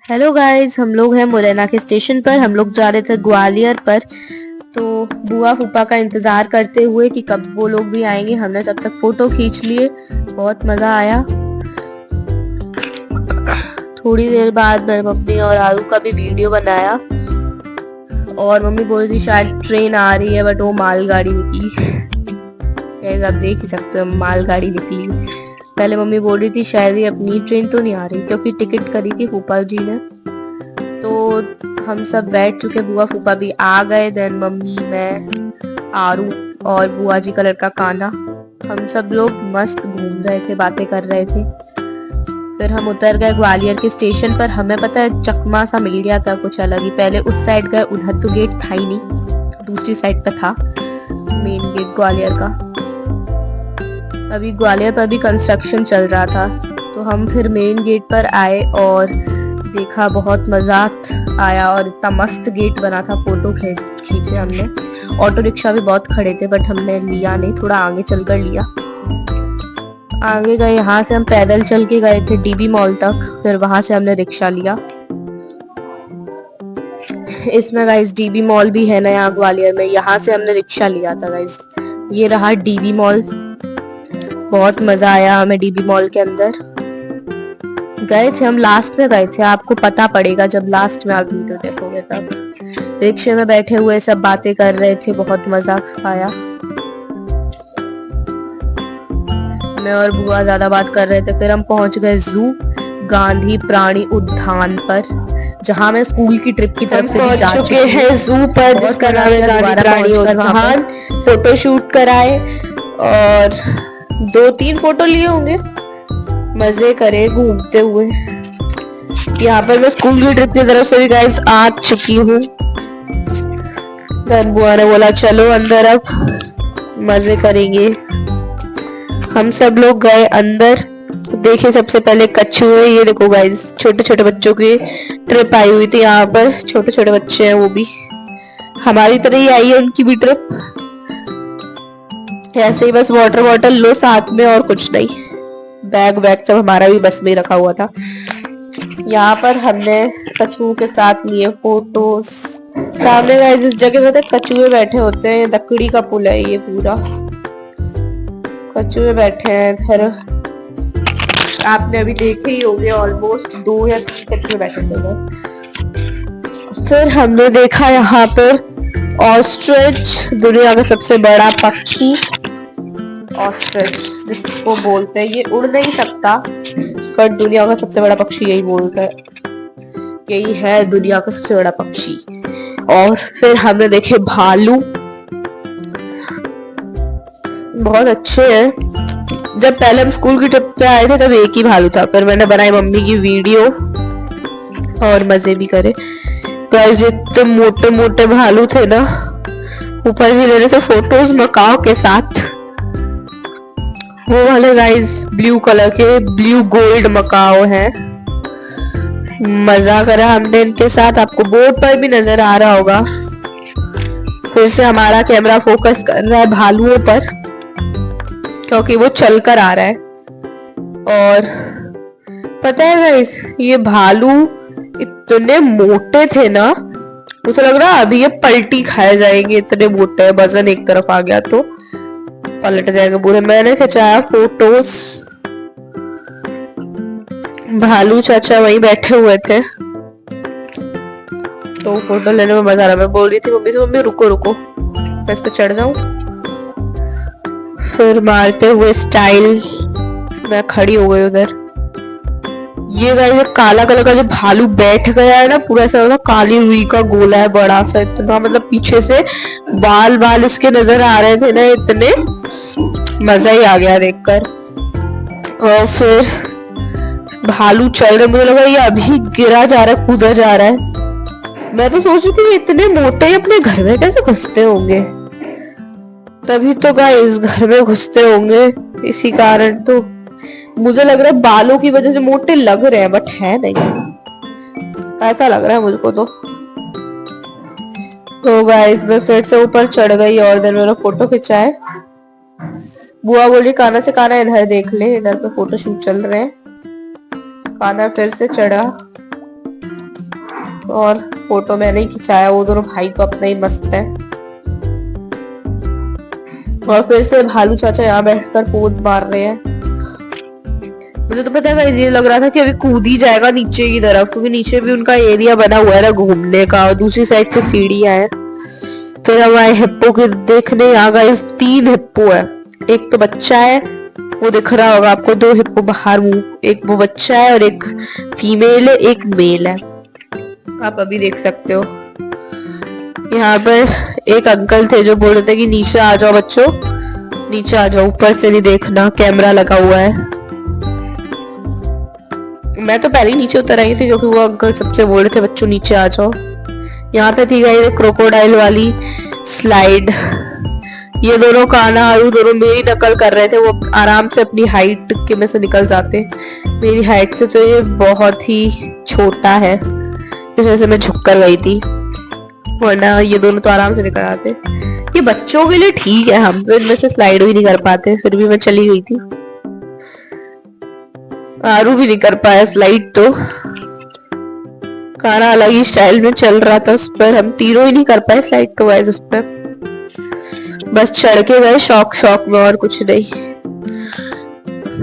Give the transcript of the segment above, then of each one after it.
Hello guys, हम लोग हैं मुरैना के स्टेशन पर। हम लोग जा रहे थे ग्वालियर पर। तो बुआ फूफा का इंतजार करते हुए कि कब वो लोग भी आएंगे, हमने तब तक फोटो खींच लिए। बहुत मजा आया। थोड़ी देर बाद मेरी मम्मी और आरू का भी वीडियो बनाया। और मम्मी बोल रही थी शायद ट्रेन आ रही है, बट वो मालगाड़ी निकली। गाइस आप देख ही सकते हो, मालगाड़ी निकली। पहले मम्मी बोल रही थी शायद ये अपनी ट्रेन तो नहीं आ रही, क्योंकि टिकट करी थी फूफा जी ने। तो हम सब बैठ चुके, बुआ फूफा भी आ गए। देन मम्मी, मैं, आरू और बुआ जी का लड़का काना, हम सब लोग मस्त घूम रहे थे, बातें कर रहे थे। फिर हम उतर गए ग्वालियर के स्टेशन पर। हमें पता है चकमा सा मिल गया था कुछ अलग ही। पहले उस साइड गए, उधर तो गेट था ही नहीं, दूसरी साइड पे था मेन गेट ग्वालियर का। अभी ग्वालियर पर भी कंस्ट्रक्शन चल रहा था, तो हम फिर मेन गेट पर आए और देखा। बहुत मजा आया और इतना मस्त गेट बना था। फोटो खींचे हमने। ऑटो रिक्शा भी बहुत खड़े थे, बट हमने लिया नहीं, थोड़ा आगे चलकर लिया। आगे गए, यहाँ से हम पैदल चल के गए थे डीबी मॉल तक, फिर वहां से हमने रिक्शा लिया। इसमें गाइस डीबी मॉल भी है ना यहाँ ग्वालियर में, यहाँ से हमने रिक्शा लिया था गाइस। ये रहा डीबी मॉल। बहुत मजा आया हमें डीबी मॉल के अंदर। गए थे हम, लास्ट में गए थे, आपको पता पड़ेगा जब लास्ट में आप वीडियो देखोगे तब। रिक्शे में बैठे हुए सब बातें कर रहे थे, बहुत मजा आया। मैं और बुआ ज्यादा बात कर रहे थे। फिर हम पहुंच गए जू, गांधी प्राणी उद्यान पर, जहां मैं स्कूल की ट्रिप की तरफ से भी जा चुके हैं जू पर, जिसका नाम है गांधी प्राणी उद्यान। फोटो शूट कराए और 2-3 फोटो लिए होंगे। मजे करे घूमते हुए। यहाँ पर मैं स्कूल की ट्रिप की तरफ से भी गाइस आ चुकी हूँ। बुआ ने बोला चलो अंदर, अब मजे करेंगे। हम सब लोग गए अंदर। देखे सबसे पहले कछुए। ये देखो गाइस, छोटे छोटे बच्चों की ट्रिप आई हुई थी यहाँ पर। छोटे छोटे बच्चे हैं, वो भी हमारी तरह ही आई है उनकी भी ट्रिप। ऐसे ही बस वाटर बॉटल लो साथ में, और कुछ नहीं। बैग वैग सब हमारा भी बस में रखा हुआ था। यहाँ पर हमने कछुओं के साथ लिए फोटोज। सामने गाइस इस जगह पे कछुए बैठे होते हैं। लकड़ी का पुल है ये पूरा, कछुए बैठे हैं इधर। आपने अभी देखे ही होंगे, ऑलमोस्ट 2 या 3 कछुए बैठे थे। फिर हमने देखा यहाँ पर ऑस्ट्रिच, दुनिया का सबसे बड़ा पक्षी। ऑस्ट्रिच जिसको बोलते हैं, ये उड़ नहीं सकता, पर दुनिया का सबसे बड़ा पक्षी यही बोलता है, यही है दुनिया का सबसे बड़ा पक्षी। और फिर हमने देखे भालू, बहुत अच्छे हैं। जब पहले हम स्कूल की ट्रिप पे आए थे तब एक ही भालू था, फिर मैंने बनाई मम्मी की वीडियो और मजे भी करे। गाइस जितने मोटे मोटे भालू थे ना, ऊपर से ले रहे थे फोटोज मकाओ के साथ। वो वाले गाइस ब्लू कलर के, ब्लू गोल्ड मकाओ है। मजा करा हमने इनके साथ। आपको बोर्ड पर भी नजर आ रहा होगा। फिर से हमारा कैमरा फोकस कर रहा है भालुओं पर, क्योंकि वो चलकर आ रहा है। और पता है गाइस, ये भालू इतने मोटे थे ना, मुझे लग रहा है अभी ये पलटी खाए जाएंगे, इतने मोटे। वजन एक तरफ आ गया तो पलट जाएगा पूरे। मैंने खिंचाया फोटोज। भालू चाचा वहीं बैठे हुए थे, तो फोटो लेने में मजा आ रहा। मैं बोल रही थी मम्मी से, मम्मी रुको रुको, मैं इस पे चढ़ जाऊं। फिर मारते हुए स्टाइल मैं खड़ी हो गई उधर। ये गाइस काला कलर का जो भालू बैठ गया है ना, पूरा ऐसा काली रुई का गोला है बड़ा सा, इतना मतलब पीछे से बाल बाल इसके नजर आ रहे थे ना, इतने मजा ही आ गया देखकर। और फिर भालू चल रहे, मुझे लगा ये अभी गिरा जा रहा है, कूदा जा रहा है। मैं तो सोच रही थी इतने मोटे अपने घर में कैसे घुसते होंगे, तभी तो गाइस घर में घुसते होंगे, इसी कारण तो मुझे लग रहा है बालों की वजह से मोटे लग रहे हैं, बट है नहीं, ऐसा लग रहा है मुझको तो गाइस मैं फिर से ऊपर चढ़ गई और देन मैंने फोटो खिंचाए। बुआ बोली काना से, काना इधर देख ले, इधर पे फोटो शूट चल रहे हैं। काना फिर से चढ़ा। और फोटो मैंने ही खिंचाया, वो दोनों भाई तो अपना ही मस्त है। और फिर से भालू चाचा यहाँ बैठकर पोज मार रहे हैं। मुझे तो पता है ये लग रहा था कि अभी कूद ही जाएगा नीचे की तरफ, क्योंकि नीचे भी उनका एरिया बना हुआ है ना घूमने का, और दूसरी साइड से सीढ़ियां हैं। फिर हम आए हिप्पो के देखने। यहाँ गाइस 3 हिप्पो है, एक तो बच्चा है वो दिख रहा होगा आपको, 2 हिप्पो बाहर मुंह, एक वो बच्चा है और एक फीमेल है, एक मेल है, आप अभी देख सकते हो। यहाँ पर एक अंकल थे जो बोल रहे थे कि नीचे आ जाओ बच्चों, नीचे आ जाओ, ऊपर से नहीं देखना, कैमरा लगा हुआ है। मैं तो पहले ही नीचे उतर आई थी क्योंकि वो अंकल सबसे बोल रहे थे बच्चों नीचे आ जाओ। यहाँ पे थी गई क्रोकोडाइल वाली स्लाइड। ये दोनों कान्हा आरू दोनों मेरी नकल कर रहे थे, वो आराम से अपनी हाइट के में से निकल जाते। मेरी हाइट से तो ये बहुत ही छोटा है, इस वजह से मैं झुक कर गई थी, वरना ये दोनों तो आराम से निकल आते। ये बच्चों के लिए ठीक है, हम तो इनमें से स्लाइड भी नहीं कर पाते, फिर भी मैं चली गई थी। आरू भी नहीं कर पाया स्लाइड, तो कान्हा अलग ही स्टाइल में चल रहा था उस पर, हम तीनों ही नहीं कर पाए स्लाइड तो गाइस उस पर, बस चढ़ के गए शौक में, और कुछ नहीं।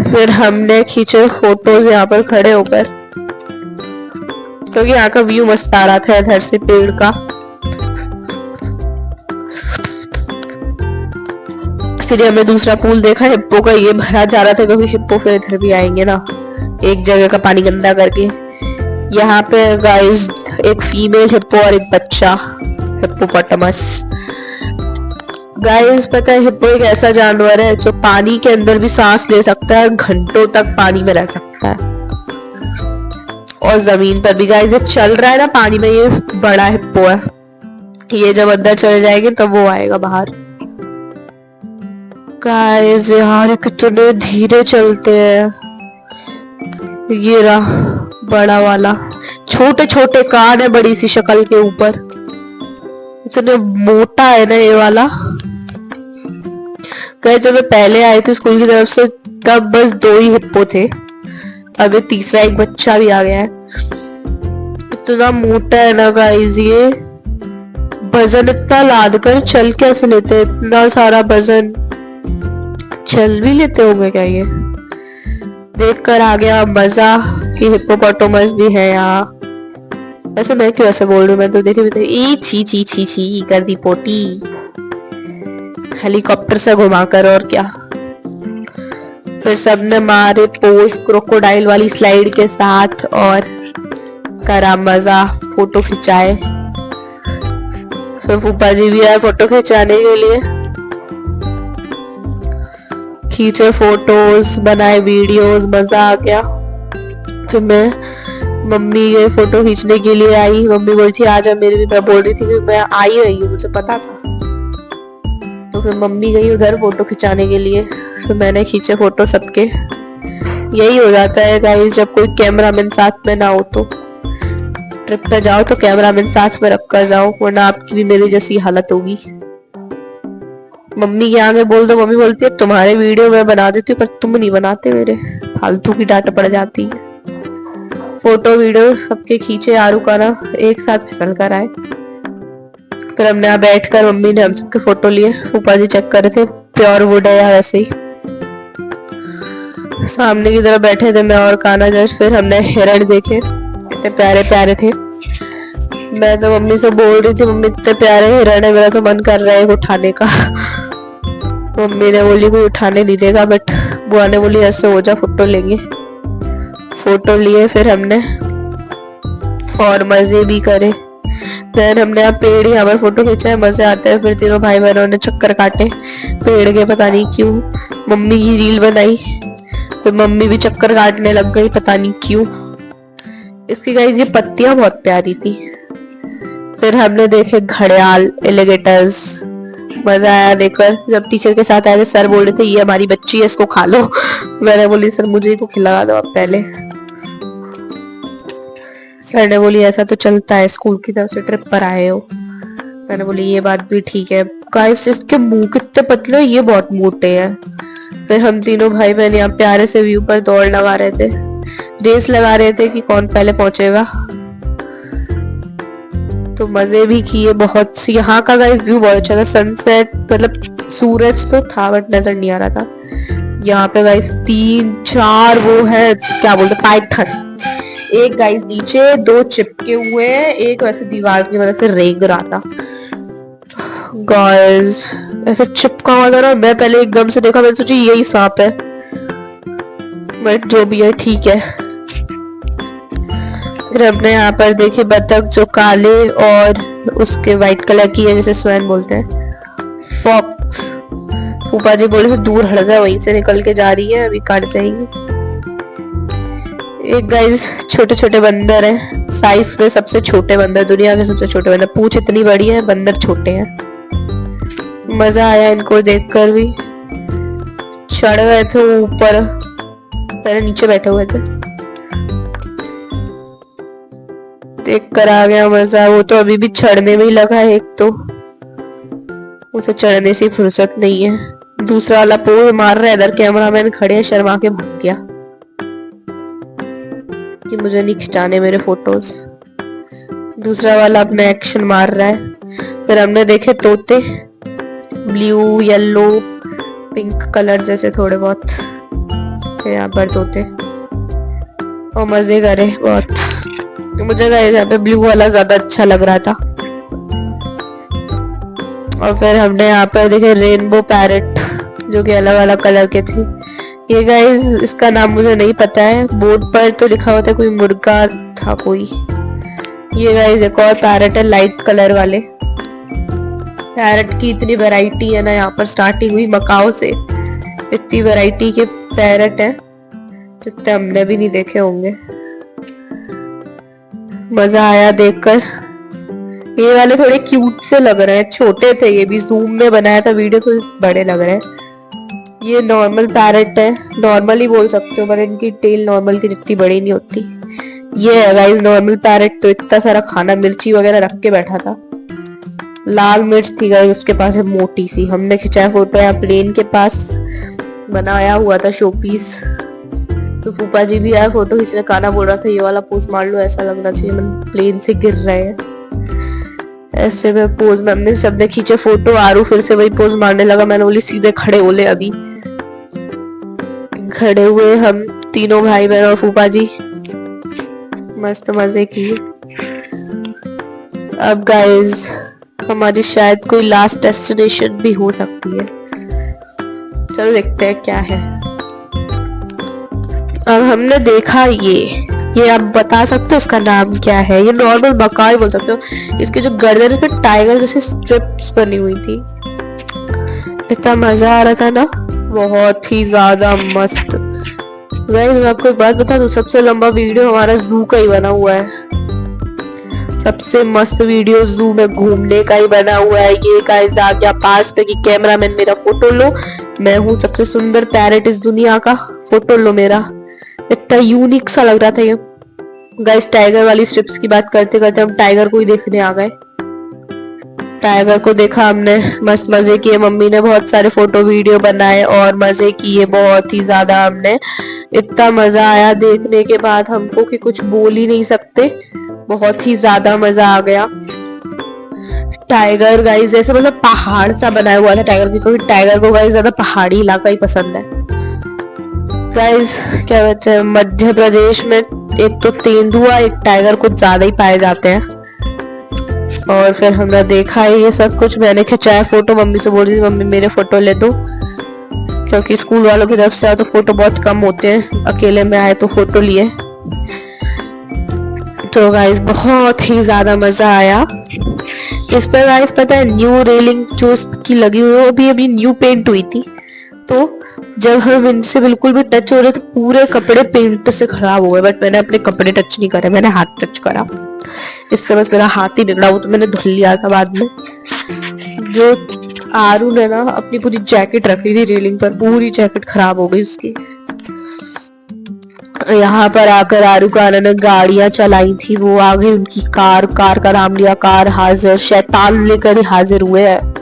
फिर हमने खींचे फोटोज यहाँ पर खड़े होकर, क्योंकि यहाँ का व्यू मस्त आ रहा था इधर से पेड़ का। फिर हमने दूसरा पूल देखा हिप्पो का, ये भरा जा रहा था क्योंकि हिप्पो फिर इधर भी आएंगे ना, एक जगह का पानी गंदा करके। यहाँ पे गाइस एक फीमेल हिप्पो और एक बच्चा हिप्पोपोटामस। गाइस पता है हिप्पो एक ऐसा जानवर है जो पानी के अंदर भी सांस ले सकता है, घंटों तक पानी में रह सकता है, और जमीन पर भी। गाइस ये चल रहा है ना पानी में, ये बड़ा हिप्पो है, ये जब अंदर चले जाएंगे तब वो आएगा बाहर। गाइस यार कितने धीरे चलते हैं। ये रहा बड़ा वाला, छोटे छोटे कान है बड़ी सी शक्ल के ऊपर, इतने मोटा है ना ये वाला। कहे जब मैं पहले आई थी स्कूल की तरफ से तब बस 2 ही हिप्पो थे, अब एक तीसरा एक बच्चा भी आ गया है। इतना मोटा है ना गाइस, ये वजन इतना लाद कर चल कैसे लेते हैं, इतना सारा वजन चल भी लेते होंगे क्या ये। देखकर आ गया मजा कि हिप्पोपोटामस भी है यहाँ। वैसे मैं क्यों ऐसे बोल रही हूँ, मैं तो देखे भी थे। ई छी छी छी छी कर दी पोटी हेलीकॉप्टर से घुमाकर, और क्या। फिर सबने मारे पोज क्रोकोडाइल वाली स्लाइड के साथ और करा मजा, फोटो खिंचाए। फिर फूफा जी भी आए फोटो खिंचाने के लिए, खींचे फोटोज, बनाए वीडियोस, मजा आ गया। फिर मैं मम्मी के फोटो खींचने के लिए आई, मम्मी बोली थी आजा, मेरी भी मैं बोल रही थी कि मैं आ ही रही हूँ, मुझे पता था। तो फिर मम्मी गई उधर फोटो खिंचाने के लिए, फिर मैंने खींचे फोटो सबके। यही हो जाता है गाइस जब कोई कैमरामैन साथ में ना हो, तो ट्रिप पे जाओ तो कैमरामैन साथ में रख कर जाओ, वरना आपकी भी मेरी जैसी हालत होगी। मम्मी के आगे बोल दो, मम्मी बोलती है तुम्हारे वीडियो मैं बना देती हूँ पर तुम नहीं बनाते, मेरे फालतू की डांट पड़ जाती है। फोटो वीडियो सबके खींचे, आरू का ना एक साथ निकल कर आए। फिर हमने यहाँ बैठकर मम्मी ने हम सबके फोटो लिए, ऊपर जी चेक कर रहे थे प्योर वुड है या वैसे ही। सामने की तरफ बैठे थे मैं और कान्हा जज। फिर हमने हिरण देखे, इतने प्यारे प्यारे थे। मैं तो मम्मी से बोल रही थी मम्मी इतने प्यारे हिरण है, मेरा तो मन कर रहा है उठाने का। मम्मी ने बोली कोई उठाने नहीं देगा, बट बुआ ने बोली ऐसे हो जा फोटो लेंगे। फोटो लिए फिर हमने और मजे भी करे। देन हमने यहाँ पेड़ यहाँ पर फोटो खींचा है, मजे आते हैं। फिर तीनों भाई बहनों ने चक्कर काटे पेड़ के, पता नहीं क्यों। मम्मी की रील बनाई, फिर मम्मी भी चक्कर काटने लग गई, पता नहीं क्यों। इसकी गाइस ये पत्तियां बहुत प्यारी थी। फिर हमने देखे घड़ियाल, एलिगेटर्स, मजा आया देखकर। जब टीचर के साथ आए थे सर बोल रहे थे ये हमारी बच्ची है, इसको खा लो। मैंने बोली सर मुझे को खिला दो आप पहले। सर ने बोली ऐसा तो चलता है, स्कूल की तरफ से ट्रिप पर आए हो। मैंने बोली ये बात भी ठीक है। गाइस इसके मुंह कितने पतले, ये बहुत मोटे हैं। फिर हम तीनों भाई बहन यहाँ प्यारे से व्यू पर दौड़ लगा रहे थे, रेस लगा रहे थे कि कौन पहले पहुंचेगा। तो मजे भी किए बहुत। यहाँ का गाइस व्यू बहुत अच्छा था, सनसेट, मतलब सूरज तो था बट नजर नहीं आ रहा था। यहाँ पे गाइस 3-4 वो है क्या बोलते पाइथन, एक गाइस नीचे, 2 चिपके हुए हैं, एक वैसे दीवार की मदद से रेंग रहा था गाइस, ऐसे चिपका हुआ था ना। मैं पहले एकदम से देखा, मैंने सोची यही सांप है, बट जो भी है ठीक है। फिर हमने यहाँ पर देखे बतख जो काले और उसके व्हाइट कलर की है, जैसे स्वैन बोलते हैं, फॉक्स। फूफा जी बोले दूर हट जा, वहीं से निकल के जा रही है, अभी काट जाएगी। एक गाइस छोटे छोटे बंदर है, साइज में सबसे छोटे बंदर, दुनिया के सबसे छोटे बंदर, पूंछ इतनी बड़ी है, बंदर छोटे हैं। मजा आया इनको देखकर भी। चढ़ गए थे ऊपर, पहले नीचे बैठे हुए थे, देख कर आ गया मजा। वो तो अभी भी चढ़ने में ही लगा है, एक तो उसे चढ़ने से फुर्सत नहीं है। दूसरा वाला पोज मार रहा है, इधर कैमरामैन खड़े हैं, शर्मा के भाग गया कि मुझे नहीं खिंचाने मेरे फोटोज। दूसरा वाला अपना एक्शन मार रहा है। फिर हमने देखे तोते, ब्लू येलो पिंक कलर जैसे थोड़े बहुत यहाँ पर तोते, और मजे करे बहुत। मुझे यहाँ पे ब्लू वाला ज्यादा अच्छा लग रहा था। और फिर हमने यहाँ पर देखे रेनबो पैरेट, जो कि अलग अलग कलर के थे। ये गाइस इसका नाम मुझे नहीं पता है, बोर्ड पर तो लिखा हुआ था कोई मुर्गा था कोई। ये गाइस एक और पैरेट है लाइट कलर वाले। पैरेट की इतनी वैरायटी है ना, यहाँ पर स्टार्टिंग हुई मकाओ से, इतनी वैरायटी के पैरेट है जितने हमने भी नहीं देखे होंगे। मजा आया देखकर। ये वाले थोड़े क्यूट से लग रहे हैं, छोटे थे, ये भी जूम में बनाया था वीडियो, तो बड़े लग रहे हैं। ये नॉर्मल पैरेट है, नॉर्मल ही बोल सकते हो, पर इनकी टेल नॉर्मल की जितनी बड़ी नहीं होती। ये है गाइस नॉर्मल पैरेट, तो इतना सारा खाना मिर्ची वगैरह रख के बैठा था। लाल मिर्च थी गाइस उसके पास है मोटी सी। हमने खिंचाया फोटो यहाँ प्लेन के पास, बनाया हुआ था शो पीस। तो फूफा जी भी आया फोटो खींचने, खाना बोल रहा था ये वाला पोज मार लो, ऐसा लगना चाहिए मन प्लेन से गिर रहे हैं। ऐसे में पोज में हमने सबने खींचे फोटो। आरू फिर से वही पोज मारने लगा, मैंने बोली सीधे खड़े हो ले। अभी खड़े हुए हम तीनों भाई बहन और फूफा जी, मस्त मजे किए। अब गाइस हमारी शायद कोई लास्ट डेस्टिनेशन भी हो सकती है, चलो देखते हैं क्या है। अब हमने देखा ये आप बता सकते हो इसका नाम क्या है? ये नॉर्मल मकाई बोल सकते हो। इसके जो गर्दन पे टाइगर जैसे स्ट्रिप्स बनी हुई थी, इतना मजा आ रहा था ना, बहुत ही ज्यादा मस्त। गाइस मैं आपको एक बात बता दूं, सबसे लंबा वीडियो हमारा जू का ही बना हुआ है। सबसे मस्त वीडियो जू में घूमने का ही बना हुआ है। ये गाइस आ गया पास पे कि कैमरामैन मेरा फोटो लो, मैं हूँ सबसे सुंदर पैरेट इस दुनिया का, फोटो लो मेरा। इतना यूनिक सा लग रहा था ये। गाइस टाइगर वाली स्ट्रिप्स की बात करते करते हम टाइगर को ही देखने आ गए। टाइगर को देखा हमने, मस्त मजे किए, मम्मी ने बहुत सारे फोटो वीडियो बनाए और मजे किए बहुत ही ज्यादा। हमने इतना मजा आया देखने के बाद हमको कि कुछ बोल ही नहीं सकते, बहुत ही ज्यादा मजा आ गया। टाइगर गाइस जैसे मतलब पहाड़ सा बनाया हुआ था टाइगर की, क्योंकि टाइगर को गाइस ज्यादा पहाड़ी इलाका ही पसंद है। गाइस क्या कहते हैं, मध्य प्रदेश में एक तो तेंदुआ एक टाइगर कुछ ज्यादा ही पाए जाते हैं। और फिर हमने देखा है ये सब कुछ, मैंने खिंचाया फोटो, मम्मी से बोल रही थी मम्मी मेरे फोटो ले दो, क्योंकि स्कूल वालों की तरफ से आए तो फोटो बहुत कम होते हैं, अकेले में आए तो फोटो लिए। तो गाइस बहुत ही ज्यादा मजा आया। इस पर गाइस पता है न्यू रेलिंग जो इसकी लगी हुई है वो भी अभी न्यू पेंट हुई थी, तो जब हम इनसे बिल्कुल भी टच हो रहे तो पूरे कपड़े पेंट से खराब हो गए। बट मैंने अपने कपड़े टच नहीं करे, मैंने हाथ टच करा, इससे बस मेरा हाथ ही बिगड़ा, वो तो मैंने धुल लिया था बाद में। जो आरू ने ना अपनी पूरी जैकेट रखी थी रेलिंग पर, पूरी जैकेट खराब हो गई उसकी। यहाँ पर आकर आरू का ने गाड़ियां चलाई थी, वो आ गई उनकी कार का नाम लिया, कार हाजिर, शैतान लेकर ही हाजिर हुए हैं।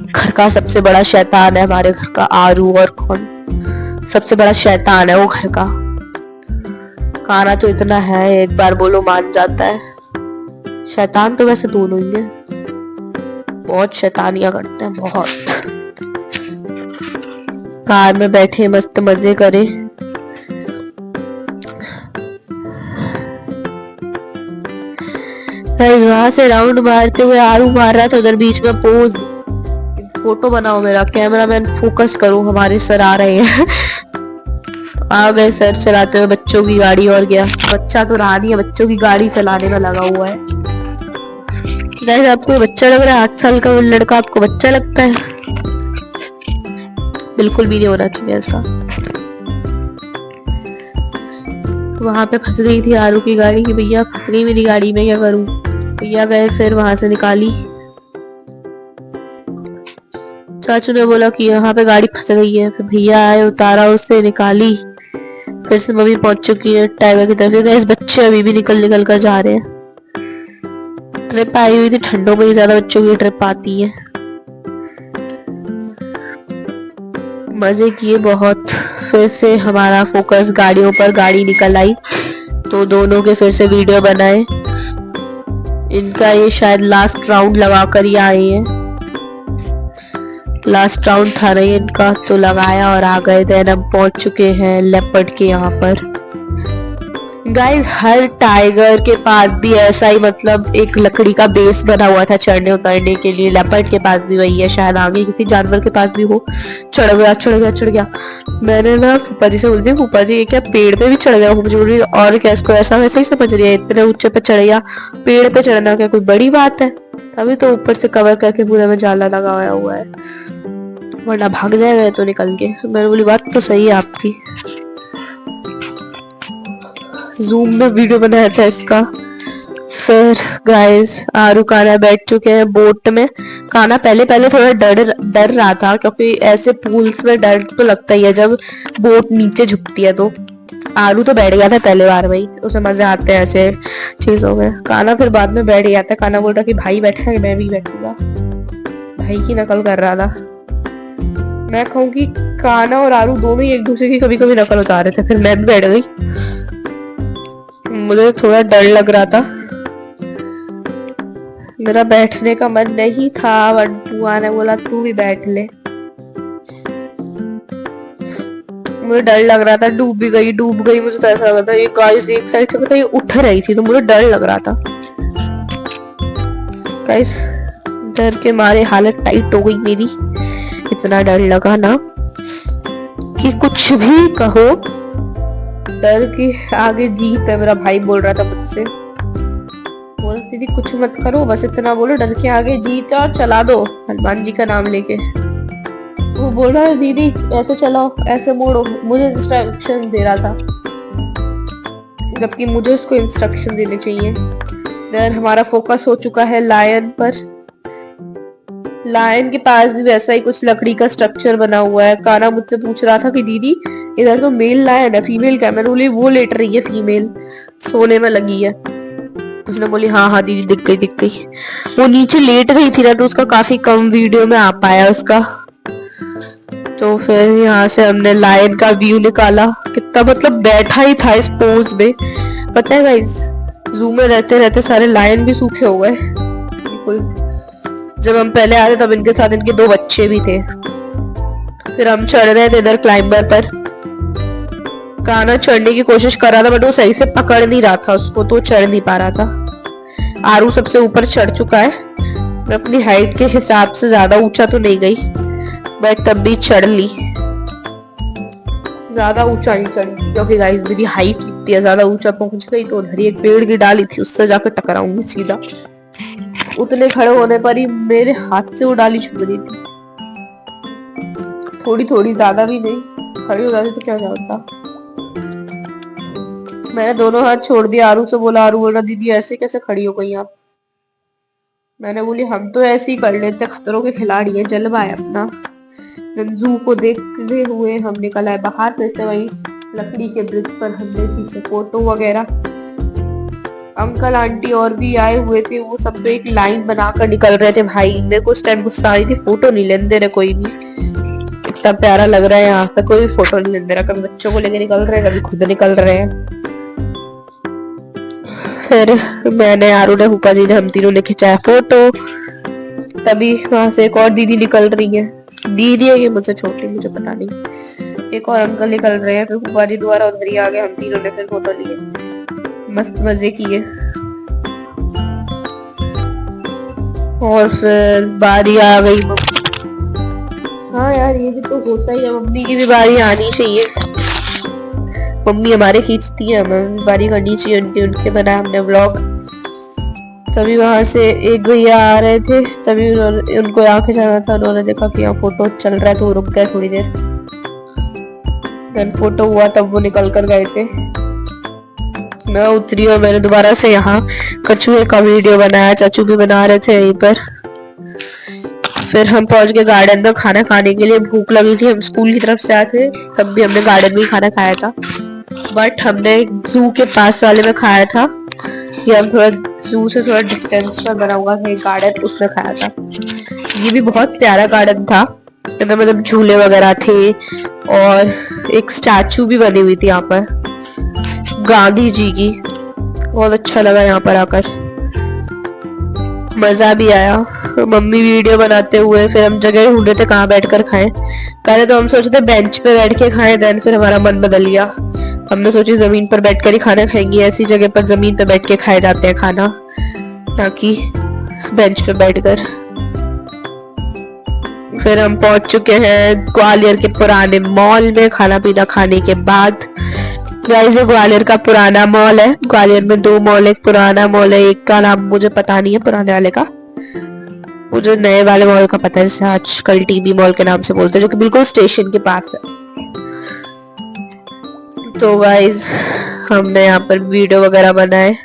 घर का सबसे बड़ा शैतान है हमारे घर का आरू, और कौन सबसे बड़ा शैतान है वो घर का। खाना तो इतना है, एक बार बोलो मान जाता है। शैतान तो वैसे दोनों ही हैं, बहुत शैतानियां करते हैं बहुत। कार में बैठे मस्त मजे करे। वहां से राउंड मारते हुए आरू मार रहा था, उधर बीच में पोज। फोटो बनाओ मेरा, कैमरामैन फोकस करो, हमारे सर आ रहे हैं। आ गए सर चलाते हुए बच्चों की गाड़ी। और गया बच्चा तो रहा नहीं है, बच्चों की गाड़ी चलाने में लगा हुआ है। आपको बच्चा लग रहा है? 8 साल का लड़का आपको बच्चा लगता है? बिल्कुल भी नहीं होना चाहिए ऐसा। वहां पे फंस गई थी आरू की गाड़ी की, भैया फंस गई मेरी गाड़ी में, क्या करूं? भैया गए फिर वहां से निकाली। चाचू ने बोला कि यहाँ पे गाड़ी फंस गई है, फिर भैया आए, उतारा उसे, निकाली। फिर से मम्मी पहुंच चुकी है टाइगर की तरफ। इस बच्चे अभी भी निकल कर जा रहे हैं। ट्रिप आई हुई थी, ठंडों में ही ज्यादा बच्चों की ट्रिप आती है। मजे किए बहुत। फिर से हमारा फोकस गाड़ियों पर, गाड़ी निकल आई तो दोनों के फिर से वीडियो बनाए। इनका ये शायद लास्ट राउंड लगा कर ही आए हैं, लास्ट राउंड था नहीं इनका, तो लगाया और आ गए। देन हम पहुंच चुके हैं लेपर्ड के यहाँ पर। गाइस हर टाइगर के पास भी ऐसा ही, मतलब एक लकड़ी का बेस बना हुआ था चढ़ने उतरने के लिए। लेपर्ड के पास भी वही है, शायद आगे किसी जानवर के पास भी हो। चढ़ गया। मैंने ना फूफा जी से बोलती, फूफा जी ये क्या पेड़ पे भी चढ़ गया? फूफा जी बोल रही और क्या, इसको ऐसा वैसा ही समझ रही है, इतने ऊंचे पे चढ़ गया। पेड़ पे चढ़ना क्या कोई बड़ी बात है? तभी तो ऊपर से कवर करके पूरे में जाला लगाया हुआ है, वरना भाग जाएगा तो निकल के। मैंने बोली बात तो सही है आपकी। जूम में वीडियो बनाया था इसका। फिर गाइस आरू काना बैठ चुके हैं बोट में। काना पहले थोड़ा डर रहा था, क्योंकि ऐसे पूल्स में डर तो लगता ही है जब बोट नीचे झुकती है। तो आरू तो बैठ गया था पहले बार में, उसे मजे आते हैं ऐसे चीजों में। काना फिर बाद में बैठ गया था। काना बोल रहा कि भाई बैठा है, मैं भी बैठूंगा। भाई की नकल कर रहा था। मैं कहूँ कि काना और आरू दोनों ही एक दूसरे की कभी कभी नकल उतार रहे थे। फिर मैं भी बैठ गई, मुझे थोड़ा डर लग रहा था। मेरा बैठने का मन नहीं था, बुआ ने बोला तू भी बैठ ले। मुझे डर लग रहा था, डूब गई। मुझे तो ऐसा लग रहा था ये गाइस एक साइड से पता ये उठ रही थी, तो मुझे डर लग रहा था। गाइस डर के मारे हालत टाइट हो गई मेरी। इतना डर लगा ना कि कुछ भी कहो, डर के आगे जीत है। मेरा भाई बोल रहा था मुझसे, बोल दीदी कुछ मत करो, बस इतना बोलो डर के आगे जीत है और चला दो हनुमान जी का नाम लेके। वो बोल रहा है दीदी ऐसे चलाओ, ऐसे मोड़ो, मुझे इंस्ट्रक्शन दे रहा था, जबकि मुझे उसको इंस्ट्रक्शन देने चाहिए। देन हमारा फोकस हो चुका है लायन पर। लायन के पास भी वैसा ही कुछ लकड़ी का स्ट्रक्चर बना हुआ है। काना मुझसे पूछ रहा था कि दीदी इधर तो मेल लायन है, फीमेल क्या? मैंने बोली वो लेट रही है, फीमेल सोने में लगी है। उसने बोली हाँ दीदी दिख गई। वो नीचे लेट गई थी ना, तो उसका काफी कम वीडियो में आ पाया उसका। तो फिर यहाँ से हमने लायन का व्यू निकाला। कितना मतलब बैठा ही था इस पोज में। पता है गाइस जू में रहते सारे लायन भी सूखे हुए बिल्कुल। जब हम पहले आए तब इनके साथ इनके 2 बच्चे भी थे। फिर हम चढ़ रहे थे इधर क्लाइंबर पर। काना चढ़ने की कोशिश कर रहा था, बट वो सही से पकड़ नहीं रहा था उसको, तो चढ़ नहीं पा रहा था। आरू सबसे ऊपर चढ़ चुका है। मैं अपनी हाइट के हिसाब से ज्यादा ऊंचा तो नहीं गई, बट तब भी चढ़ ली। ज्यादा ऊंचा नहीं चढ़ी, क्योंकि गाइस मेरी हाइट इतनी है, ज्यादा ऊंचा पहुंच गई तो उधर ही एक पेड़ की डाली थी, उससे जाकर टकराऊंगी सीधा। उतने खड़े होने पर ही मेरे हाथ से वो डाली छूट रही थी। थोड़ी ज्यादा भी नहीं, खड़ी हो जाती तो क्या होता। मैंने दोनों हाथ छोड़ दिया। आरू से बोला, आरू बोला दीदी ऐसे कैसे खड़ी हो गई आप? मैंने बोली हम तो ऐसे ही कर लेते, खतरों के खिलाड़ी है, जलवा है अपना। जू को देखते हुए हम निकल आए बाहर। फिर से वही लकड़ी के ब्रिज पर हमने खींचे फोटो वगैरह। अंकल आंटी और भी आए हुए थे, वो सब तो एक लाइन बनाकर निकल रहे थे। भाई मेरे को उस टाइम गुस्सा आ रही थी, फोटो नहीं लेने दे रहे कोई भी। इतना प्यारा लग रहा है यहाँ पे, कोई फोटो नहीं लेने दे रहा। कभी बच्चों को लेके निकल रहे हैं, कभी खुद निकल रहे हैं। फिर मैंने, आरू ने, फूफा जी ने, हम तीनों ने खिंचाया फोटो। तभी वहां से एक और दीदी निकल रही है। दीदी है कि मुझसे छोटी, मुझे पता नहीं। एक और अंकल निकल रहे हैं। फिर फूफा जी दोबारा उधर ही आ गए। हम तीनों ने फिर फोटो लिए, मस्त मजे किए। और फिर बारी आ गई मम्मी। हाँ यार, ये भी तो होता ही है, मम्मी की भी बारी आनी चाहिए। मम्मी हमारे खींचती है, हमें बारी करनी चाहिए उनकी। उनके बनाया हमने व्लॉग। तभी वहां से एक भैया आ रहे थे, तभी उनको आके जाना था। उन्होंने देखा कि यहाँ फोटो चल रहा है तो रुक गए थोड़ी देर। देन फोटो हुआ तब वो निकल कर गए थे। मैं उतरी और मैंने दोबारा से यहाँ कछुए का वीडियो बनाया। चाचू भी बना रहे थे यहीं पर। फिर हम पहुंच गए गार्डन में खाना खाने के लिए। भूख लगी थी, हम स्कूल की तरफ से आए थे, तब भी हमने गार्डन में खाना खाया था। बट हमने जू के पास वाले में खाया था, कि हम थोड़ा जू से थोड़ा डिस्टेंस पर बना हुआ था एक गार्डन, उसमें खाया था। ये भी बहुत प्यारा गार्डन था, मतलब झूले वगैरह थे और एक स्टैचू भी बनी हुई थी यहाँ पर गांधी जी की। बहुत अच्छा लगा यहाँ पर आकर, मजा भी आया। मम्मी वीडियो बनाते हुए। फिर हम जगह ढूंढ रहे थे कहाँ बैठकर खाएं। पहले तो हम सोचे थे बेंच पे बैठ के खाएं, देन फिर हमारा मन बदल गया। हमने सोची जमीन पर बैठकर ही खाना खाएंगे। ऐसी जगह पर जमीन पर बैठ के खाए जाते हैं खाना, ताकि बेंच पे बैठकर। फिर हम पहुंच चुके हैं ग्वालियर के पुराने मॉल में खाना पीना खाने के बाद। गाइस, ये ग्वालियर का पुराना मॉल है। ग्वालियर में 2 मॉल है, एक पुराना मॉल है, एक का नाम मुझे पता नहीं है पुराने वाले का। मुझे नए वाले मॉल का पता है, आजकल टीबी मॉल के नाम से बोलते हैं, जो कि बिल्कुल स्टेशन के पास है। तो गाइस, हमने यहाँ पर वीडियो वगैरह बनाए,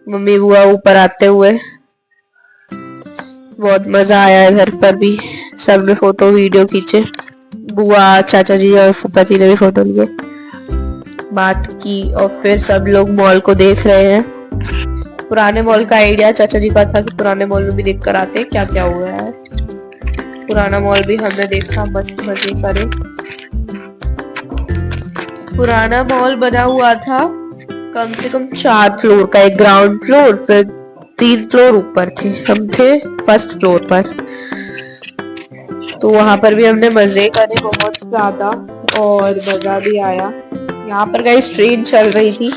मम्मी बुआ ऊपर आते हुए। बहुत मजा आया घर पर भी, सबने फोटो वीडियो खींचे। बुआ, चाचा जी और फूफा जी ने भी फोटो लिए, बात की। और फिर सब लोग मॉल को देख रहे हैं। पुराने मॉल का आइडिया चाचा जी का था कि पुराने मॉल में भी देख कर आते क्या क्या हुआ है। पुराना मॉल भी हमने देखा, मस्त मजे करे। पुराना मॉल बना हुआ था कम से कम 4 फ्लोर का, एक ग्राउंड फ्लोर, फिर 3 फ्लोर ऊपर थे। हम थे फर्स्ट फ्लोर पर। तो वहां पर भी हमने मजे करे बहुत ज्यादा, और मजा भी आया। यहाँ पर गाइस ट्रेन चल रही थी,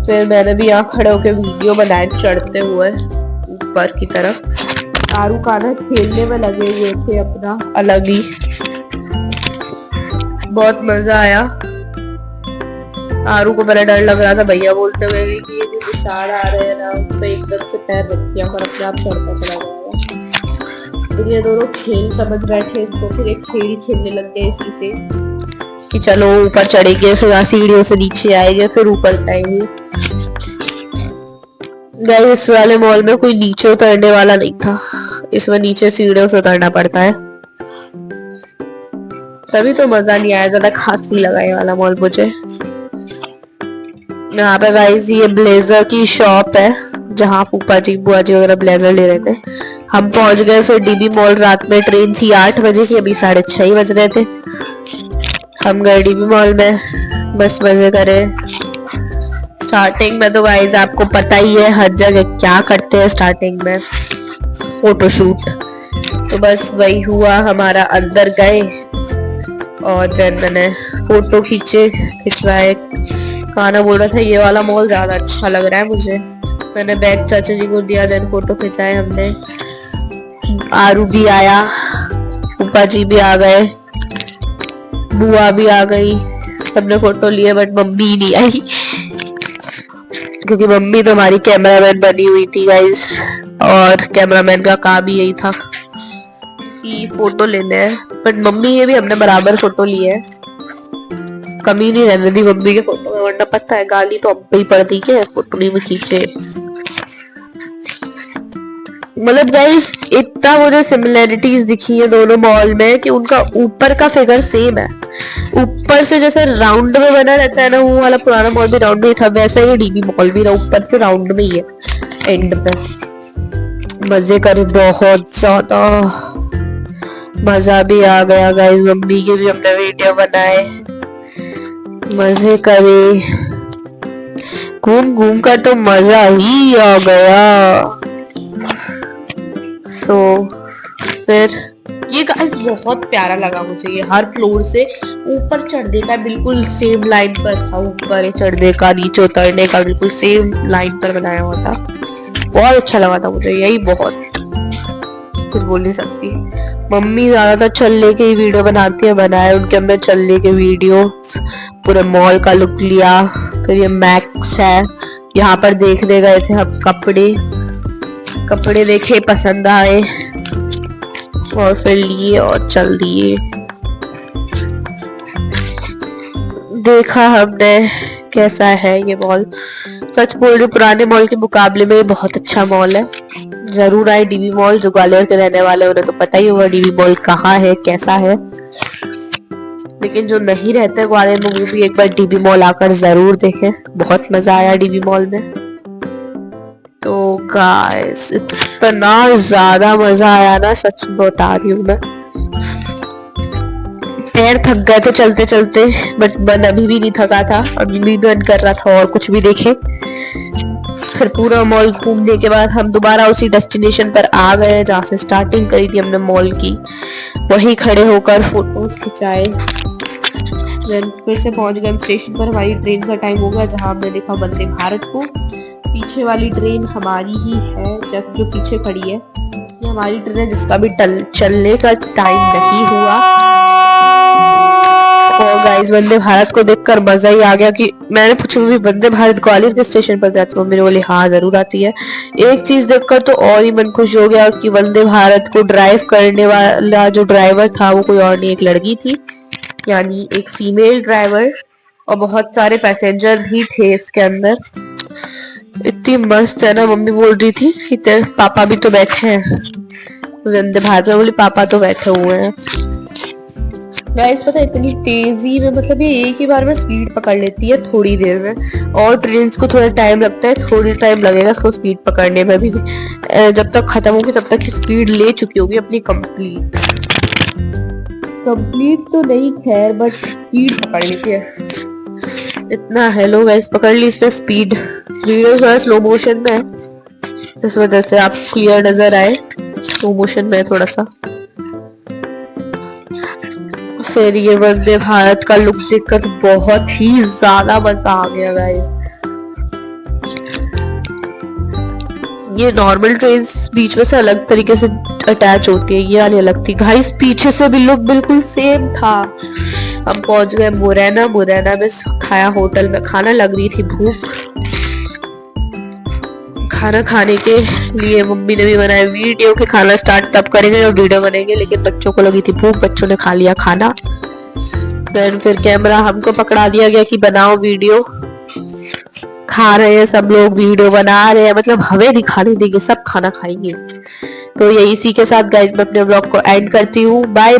फिर मैंने भी यहाँ खड़े होकर वीडियो बनाए चढ़ते हुए ऊपर की तरफ। आरू कान्हा खेलने में लगे हुए थे अपना अलग ही, बहुत मजा आया। आरू को पहले डर लग रहा था, भैया बोलते हुए कि ये जो विशाल आ रहे हैं ना, उस पर एकदम से पैर रखिए और अपने आप चढ़ता चला जाएगा। तो ये दोनों खेल समझ बैठे इसको, फिर एक खेल खेलने लग गए इसी से कि चलो ऊपर चढ़ेंगे, फिर सीढ़ियों से नीचे आएंगे, फिर ऊपर जाएंगे। गाइस, इस वाले मॉल में कोई नीचे उतरने वाला नहीं था, इसमें नीचे सीढ़ियों से उतरना पड़ता है। तभी तो मजा नहीं आया, ज्यादा खास नहीं लगा ये वाला मॉल मुझे। यहाँ पे गाइस ये ब्लेजर की शॉप है, जहाँ फूफा जी बुआ जी वगैरह ब्लेजर ले रहे थे। हम पहुंच गए फिर डीबी मॉल। रात में ट्रेन थी 8 बजे की, अभी 6:30 बज रहे थे। हम गए डीबी मॉल में, बस मजे करे। स्टार्टिंग में तो गाइस आपको पता ही है हर जगह क्या करते हैं स्टार्टिंग में, फोटोशूट। तो बस वही हुआ, हमारा अंदर गए और देन मैंने फोटो खिंचवाए। खाना बोल रहा था ये वाला मॉल ज्यादा अच्छा लग रहा है मुझे। मैंने बैग चाचा जी को दिया, देन फोटो खिंचाए हमने। आरू भी आया, फूफा जी भी आ गए, बुआ भी आ गई, सबने फोटो लिए। बट मम्मी नहीं आई, क्योंकि मम्मी तो हमारी कैमरामैन बनी हुई थी गाइस, और कैमरामैन का काम ही यही था कि फोटो लेने हैं। बट मम्मी ये भी हमने बराबर फोटो लिए हैं, कमी नहीं रहने दी मम्मी के फोटो में, वरना पता है गाली तो हम पे ही पड़ती के फोटो नहीं में खींचे। मतलब गाइस, इतना मुझे सिमिलरिटीज दिखी है दोनों मॉल में कि उनका ऊपर का फिगर सेम है। ऊपर से जैसे राउंड में बना रहता है ना, वो वाला पुराना मॉल भी राउंड में ही था, वैसा ही डीबी मॉल भी ऊपर से राउंड में ही है एंड पे। मजे करे बहुत ज्यादा, मजा भी आ गया गाइस। मम्मी के भी हमने वीडियो बनाए, मजे करे। घूम घूम कर तो मजा ही आ गया। फिर ये गाइस बहुत प्यारा लगा मुझे। ये हर फ्लोर से ऊपर चढ़ने का बिल्कुल सेम लाइन पर था, ऊपर चढ़ने का नीचे उतरने का बिल्कुल सेम लाइन पर बनाया हुआ था। बहुत अच्छा लगा था मुझे, यही बहुत, कुछ बोल नहीं सकती। मम्मी ज्यादातर चलने के वीडियो बनाती है, बनाए उनके हमने चलने के वीडियो। पूरे मॉल का लुक लिया। फिर ये मैक्स है, यहाँ पर देखने गए थे हम कपड़े देखे, पसंद आए और फिर लिए और चल दिए। देखा हमने कैसा है ये मॉल। सच बोल रही, पुराने मॉल के मुकाबले में ये बहुत अच्छा मॉल है। जरूर आए डीवी मॉल। जो ग्वालियर के रहने वाले उन्हें तो पता ही होगा डीवी मॉल कहाँ है, कैसा है। लेकिन जो नहीं रहते ग्वालियर में वो भी एक बार डीवी मॉल आकर जरूर देखें। बहुत मजा आया डीवी मॉल में। तो गाइस इतना ज्यादा मजा आया ना, सच बता रही हूँ मैं। पैर थक गए थे चलते चलते, बट मन अभी भी नहीं थका था, अभी भी मन कर रहा था और कुछ भी देखे। फिर पूरा मॉल घूमने के बाद हम दोबारा उसी डेस्टिनेशन पर आ गए जहाँ से स्टार्टिंग करी थी हमने मॉल की। वहीं खड़े होकर फोटोज खिंचाए। फिर से पहुंच गए स्टेशन पर। हमारी ट्रेन का टाइम हो गया, जहाँ हमने देखा वंदे भारत को। पीछे वाली ट्रेन हमारी ही है, जस्ट जो पीछे खड़ी है ये हमारी ट्रेन है, जिसका भी चलने का टाइम नहीं हुआ। और गाइस वंदे भारत को देखकर मजा ही आ गया। कि मैंने पूछा भी वंदे भारत ग्वालियर के स्टेशन पर जाती है, मम्मी ने बोली हाँ जरूर आती है। एक चीज देखकर तो और ही मन खुश हो गया कि वंदे भारत को ड्राइव करने वाला जो ड्राइवर था वो कोई और नहीं, एक लड़की थी, यानी एक फीमेल ड्राइवर। और बहुत सारे पैसेंजर भी थे इसके अंदर। इतनी मस्त है ना। मम्मी बोल रही थी कि तेरे पापा भी तो बैठे हैं वंदे भारत में। बोली पापा तो बैठे हुए हैं। गाइस पता है इतनी तेजी में, मतलब ये एक ही बार में स्पीड पकड़ लेती है थोड़ी देर में। और ट्रेन को थोड़ा टाइम लगता है, थोड़ी टाइम लगेगा इसको स्पीड पकड़ने में भी। जब तक खत्म होगी तब तक स्पीड ले चुकी होगी अपनी कंप्लीट तो नहीं खैर, बट स्पीड पकड़ लेती है। इतना है, लो गाइस पकड़ ली इसमें स्पीड। वीडियो थोड़ा स्लो मोशन में है, इस वजह से आप क्लियर नजर आए। स्लो मोशन में थोड़ा सा। फिर ये वंदे भारत का लुक देखकर तो बहुत ही ज्यादा मजा आ गया गाइस। ये नॉर्मल ट्रेन बीच में से अलग तरीके से अटैच होती है, ये वाली अलग थी गाइस। पीछे से भी लुक बिल्कुल सेम था। हम पहुंच गए मुरैना में खाया होटल में खाना। लग रही थी भूख, खाना खाने के लिए मम्मी ने भी बनाया वीडियो के खाना स्टार्ट तब करेंगे जब वीडियो बनेंगे। लेकिन बच्चों को लगी थी भूख, बच्चों ने खा लिया खाना। फिर कैमरा हमको पकड़ा दिया गया कि बनाओ वीडियो। खा रहे हैं सब लोग, वीडियो बना रहे हैं, मतलब हमें नहीं खाने देंगे, सब खाना खाएंगे। तो ये इसी के साथ गाइस मैं अपने ब्लॉग को एंड करती हूँ। बाय।